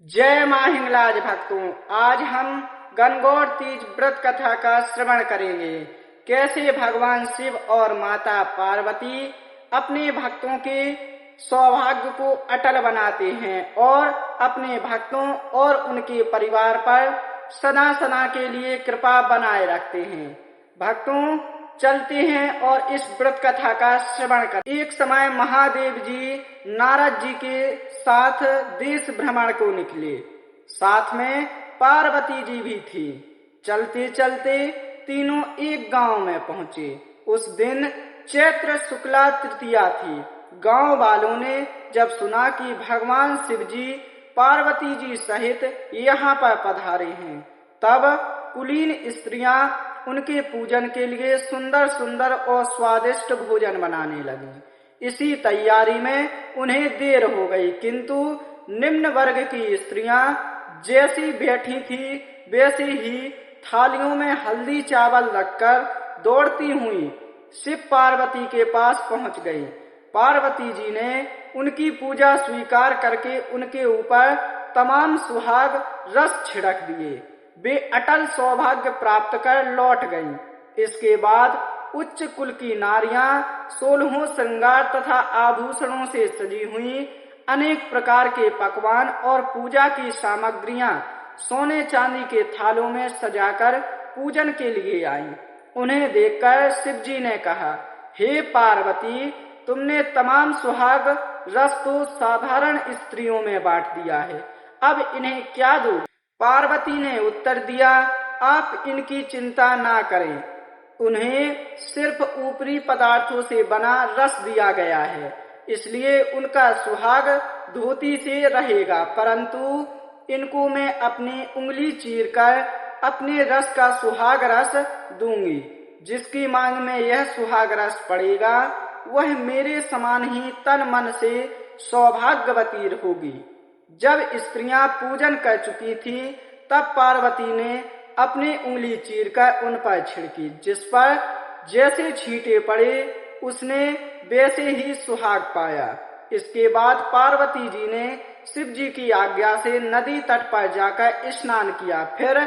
जय मां हिंगलाज भक्तों, आज हम गणगौर तीज व्रत कथा का श्रवण करेंगे। कैसे भगवान शिव और माता पार्वती अपने भक्तों के सौभाग्य को अटल बनाते हैं और अपने भक्तों और उनके परिवार पर सदा सदा के लिए कृपा बनाए रखते हैं। भक्तों, चलते हैं और इस व्रत कथा का श्रवण कर। एक समय महादेव जी नारद जी के साथ देश भ्रमण को निकले। साथ में पार्वती जी भी थी। चलते चलते तीनों एक गांव में पहुंचे। उस दिन चैत्र शुक्ला तृतीया थी। गांव वालों ने जब सुना कि भगवान शिव जी पार्वती जी सहित यहाँ पर पधारे हैं, तब कुलीन स्त्रियां उनके पूजन के लिए सुंदर सुंदर और स्वादिष्ट भोजन बनाने लगी। इसी तैयारी में उन्हें देर हो गई, किंतु निम्न वर्ग की स्त्रियां जैसी बैठी थी वैसे ही थालियों में हल्दी चावल रखकर दौड़ती हुई शिव पार्वती के पास पहुंच गई। पार्वती जी ने उनकी पूजा स्वीकार करके उनके ऊपर तमाम सुहाग रस छिड़क दिए। वे अटल सौभाग्य प्राप्त कर लौट गईं। इसके बाद उच्च कुल की नारियां 16 श्रृंगार तथा आभूषणों से सजी हुई अनेक प्रकार के पकवान और पूजा की सामग्रियां सोने चांदी के थालों में सजाकर पूजन के लिए आईं। उन्हें देखकर शिव जी ने कहा, हे पार्वती, तुमने तमाम सुहाग रस तो साधारण स्त्रियों में बांट दिया है, अब इन्हें क्या दो? पार्वती ने उत्तर दिया, आप इनकी चिंता ना करें, उन्हें सिर्फ ऊपरी पदार्थों से बना रस दिया गया है, इसलिए उनका सुहाग धोती से रहेगा, परंतु इनको मैं अपनी उंगली चीरकर अपने रस का सुहाग रस दूंगी। जिसकी मांग में यह सुहाग रस पड़ेगा वह मेरे समान ही तन मन से सौभाग्यवती होगी। जब स्त्रियां पूजन कर चुकी थी, तब पार्वती ने अपनी उंगली चीरकर उन पर छिड़की। जिस पर जैसे छींटे पड़े उसने वैसे ही सुहाग पाया। इसके बाद पार्वती जी ने शिव जी की आज्ञा से नदी तट पर जाकर स्नान किया। फिर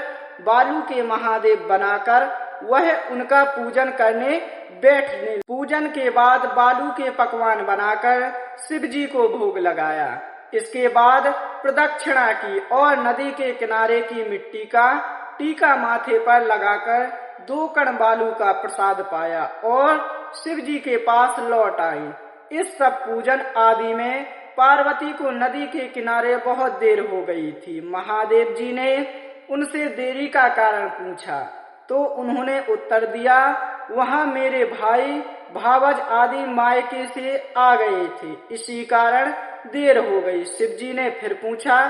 बालू के महादेव बनाकर वह उनका पूजन करने बैठने। पूजन के बाद बालू के पकवान बनाकर शिव जी को भोग लगाया। इसके बाद प्रदक्षिणा की और नदी के किनारे की मिट्टी का टीका माथे पर लगाकर 2 कण बालू का प्रसाद पाया और शिव जी के पास लौट आई। इस सब पूजन आदि में पार्वती को नदी के किनारे बहुत देर हो गई थी। महादेव जी ने उनसे देरी का कारण पूछा तो उन्होंने उत्तर दिया, वहां मेरे भाई भावज आदि मायके से आ गए थे, इसी कारण देर हो गई। शिव जी ने फिर पूछा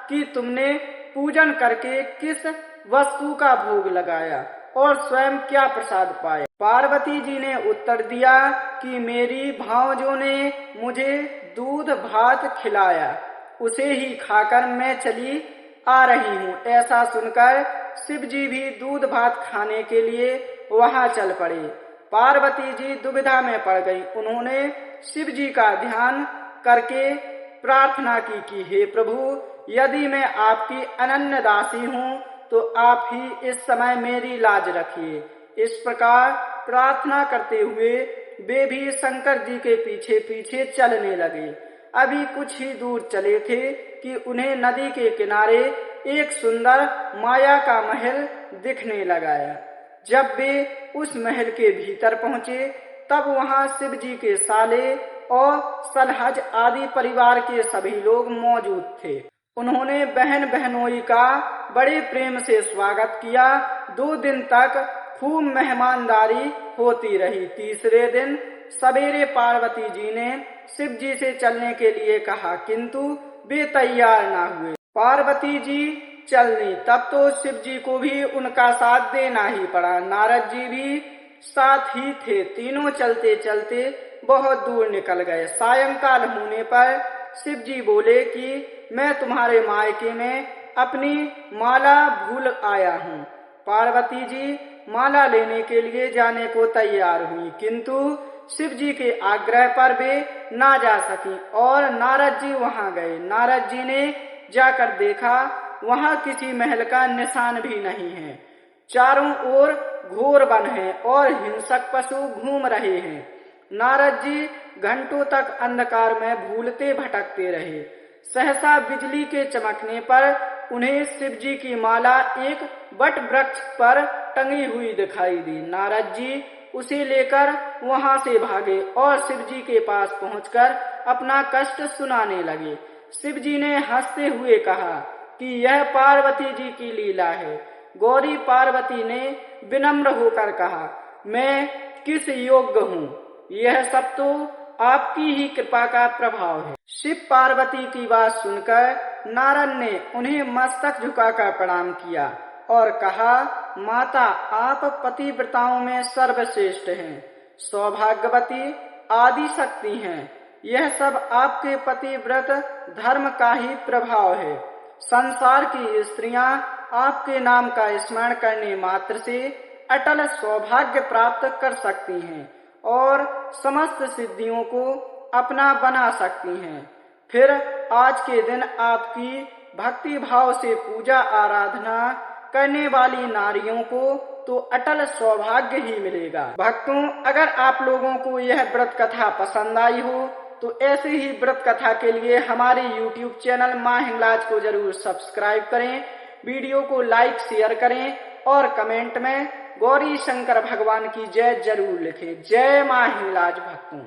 कि तुमने पूजन करके किस वस्तु का भोग लगाया और स्वयं क्या प्रसाद पाया? पार्वती जी ने उत्तर दिया कि मेरी भावजों ने मुझे दूध भात खिलाया, उसे ही खाकर मैं चली आ रही हूँ। ऐसा सुनकर शिव जी भी दूध भात खाने के लिए वहां चल पड़े। पार्वती जी दुविधा में पड़ गई। उन्होंने शिव जी का ध्यान करके प्रार्थना की कि हे प्रभु, यदि मैं आपकी अनन्य दासी हूँ तो आप ही इस समय मेरी लाज रखिए। इस प्रकार प्रार्थना करते हुए वे भी शंकर जी के पीछे पीछे चलने लगे। अभी कुछ ही दूर चले थे कि उन्हें नदी के किनारे एक सुंदर माया का महल दिखने लगा। जब वे उस महल के भीतर पहुंचे तब वहां शिव जी के साले और सलहज आदि परिवार के सभी लोग मौजूद थे। उन्होंने बहन बहनोई का बड़े प्रेम से स्वागत किया। 2 दिन तक खूब मेहमानदारी होती रही। तीसरे दिन सवेरे पार्वती जी ने शिव जी से चलने के लिए कहा, किंतु वे तैयार ना हुए। पार्वती जी चलनी, तब तो शिव जी को भी उनका साथ देना ही पड़ा। नारद जी भी साथ ही थे। तीनों चलते चलते बहुत दूर निकल गए। सायंकाल होने पर शिव जी बोले कि मैं तुम्हारे मायके में अपनी माला भूल आया हूँ। पार्वती जी माला लेने के लिए जाने को तैयार हुई, किंतु शिव जी के आग्रह पर वे ना जा सकी और नारद जी वहां गए। नारद जी ने जाकर देखा, वहां किसी महल का निशान भी नहीं है। चारों ओर घोर वन है और हिंसक पशु घूम रहे हैं। नारद जी घंटों तक अंधकार में भूलते भटकते रहे। सहसा बिजली के चमकने पर उन्हें शिव जी की माला एक वट वृक्ष पर टंगी हुई दिखाई दी। नारद जी उसे लेकर वहां से भागे और शिव जी के पास पहुंचकर अपना कष्ट सुनाने लगे। शिव जी ने हंसते हुए कहा कि यह पार्वती जी की लीला है। गौरी पार्वती ने विनम्र होकर कहा, मैं किस योग्य हूँ, यह सब तो आपकी ही कृपा का प्रभाव है। शिव पार्वती की बात सुनकर नारद ने उन्हें मस्तक झुकाकर प्रणाम किया और कहा, माता आप पतिव्रताओं में सर्वश्रेष्ठ हैं, सौभाग्यवती आदि शक्ति हैं। यह सब आपके पतिव्रत धर्म का ही प्रभाव है। संसार की स्त्रियां आपके नाम का स्मरण करने मात्र से अटल सौभाग्य प्राप्त कर सकती हैं और समस्त सिद्धियों को अपना बना सकती हैं। फिर आज के दिन आपकी भक्ति भाव से पूजा आराधना करने वाली नारियों को तो अटल सौभाग्य ही मिलेगा। भक्तों, अगर आप लोगों को यह व्रत कथा पसंद आई हो तो ऐसे ही व्रत कथा के लिए हमारे YouTube चैनल माँ हिंगलाज को जरूर सब्सक्राइब करें, वीडियो को लाइक शेयर करें और कमेंट में गौरी शंकर भगवान की जय जरूर लिखें। जय माँ हिंगलाज भक्तों।